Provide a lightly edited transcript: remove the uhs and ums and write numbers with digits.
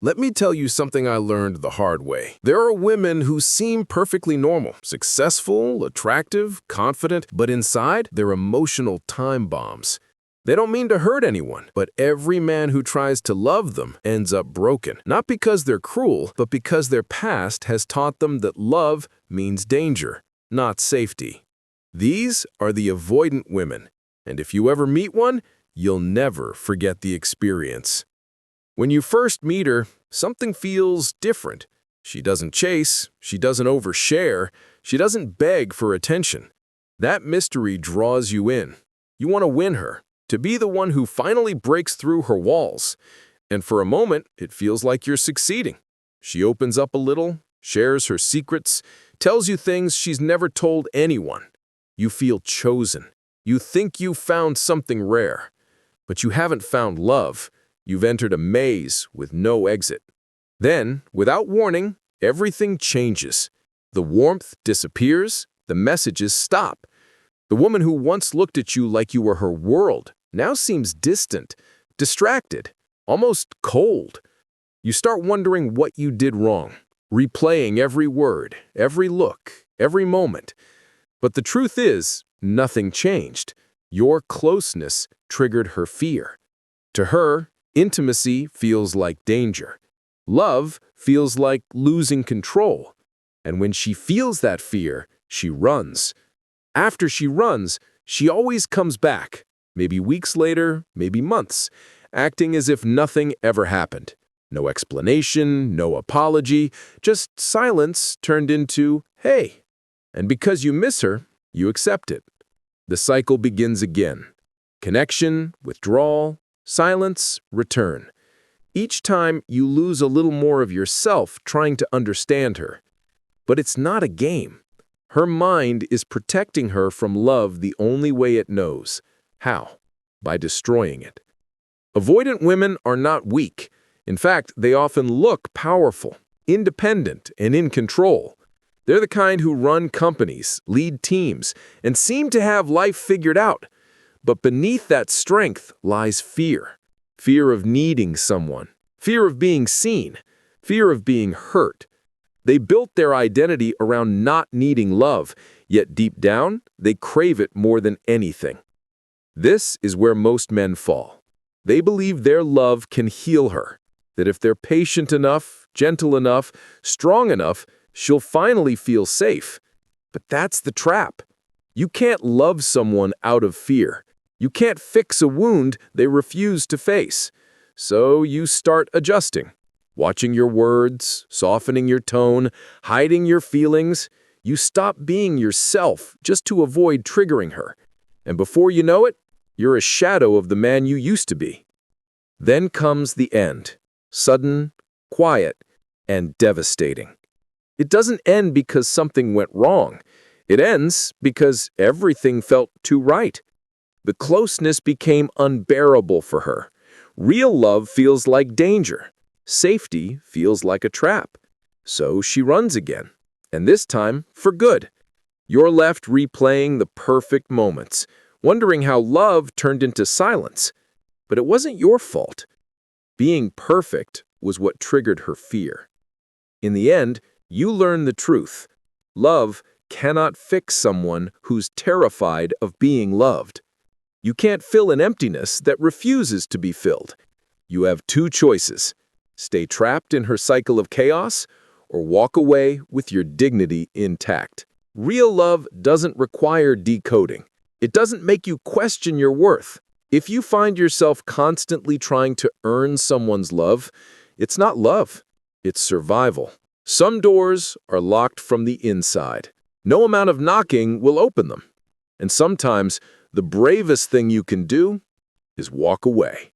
Let me tell you something I learned the hard way. There are women who seem perfectly normal, successful, attractive, confident, but inside, they're emotional time bombs. They don't mean to hurt anyone, but every man who tries to love them ends up broken. Not because they're cruel, but because their past has taught them that love means danger, not safety. These are the avoidant women, and if you ever meet one, you'll never forget the experience. When you first meet her, something feels different. She doesn't chase, she doesn't overshare, she doesn't beg for attention. That mystery draws you in. You want to win her, to be the one who finally breaks through her walls. And for a moment, it feels like you're succeeding. She opens up a little, shares her secrets, tells you things she's never told anyone. You feel chosen. You think you found something rare. But you haven't found love. You've entered a maze with no exit. Then, without warning, everything changes. The warmth disappears, the messages stop. The woman who once looked at you like you were her world now seems distant, distracted, almost cold. You start wondering what you did wrong, replaying every word, every look, every moment. But the truth is, nothing changed. Your closeness triggered her fear. To her, intimacy feels like danger. Love feels like losing control. And when she feels that fear, she runs. After she runs, she always comes back, maybe weeks later, maybe months, acting as if nothing ever happened. No explanation, no apology, just silence turned into, hey. And because you miss her, you accept it. The cycle begins again. Connection, withdrawal, silence, return. Each time you lose a little more of yourself trying to understand her. But it's not a game. Her mind is protecting her from love the only way it knows. How? By destroying it. Avoidant women are not weak. In fact, they often look powerful, independent, and in control. They're the kind who run companies, lead teams, and seem to have life figured out. But beneath that strength lies fear. Fear of needing someone. Fear of being seen. Fear of being hurt. They built their identity around not needing love, yet deep down, they crave it more than anything. This is where most men fall. They believe their love can heal her, that if they're patient enough, gentle enough, strong enough, she'll finally feel safe. But that's the trap. You can't love someone out of fear. You can't fix a wound they refuse to face. So you start adjusting. Watching your words, softening your tone, hiding your feelings. You stop being yourself just to avoid triggering her. And before you know it, you're a shadow of the man you used to be. Then comes the end. Sudden, quiet, and devastating. It doesn't end because something went wrong. It ends because everything felt too right. The closeness became unbearable for her. Real love feels like danger. Safety feels like a trap. So she runs again, and this time for good. You're left replaying the perfect moments, wondering how love turned into silence. But it wasn't your fault. Being perfect was what triggered her fear. In the end, you learn the truth. Love cannot fix someone who's terrified of being loved. You can't fill an emptiness that refuses to be filled. You have two choices. Stay trapped in her cycle of chaos, or walk away with your dignity intact. Real love doesn't require decoding. It doesn't make you question your worth. If you find yourself constantly trying to earn someone's love, it's not love, it's survival. Some doors are locked from the inside. No amount of knocking will open them. And sometimes, the bravest thing you can do is walk away.